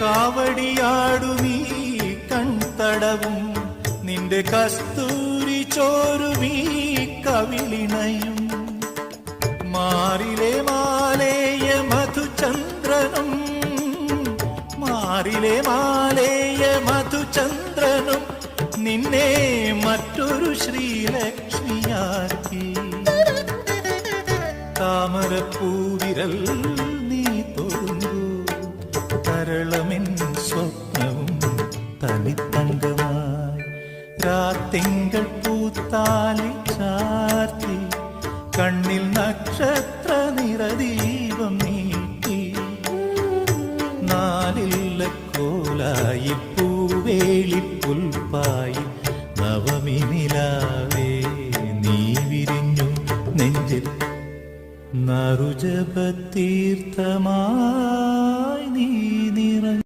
കാവടിയാടുമീ കൺതടവും നിന്റെ കസ്തൂരി ചോരുമീ കവിളിണയും മാറിലെ മാലേയ മധുചന്ദ്രനും മാറിലെ മാലേയ മധുചന്ദ്രനും നിന്നെ മറ്റൊരു ശ്രീലക്ഷ്മിയാക്കി താമരപ്പൂവിരൽ നീ തൊടുന്നു തരളമെൻ സ്വപ്നവും തനിത്തങ്കമായി രാത്തിങ്കൾ പൂത്താലി ചാർത്തി കണ്ണിൽ നക്ഷത്ര നിറദീപം നീട്ടി നാലില്ല കോലായി പൂവേളി പുൽപ്പായി നവമിനിലാവേ നീ വിരിഞ്ഞു നെഞ്ചിൽ നറുജപതീർത്ഥമായി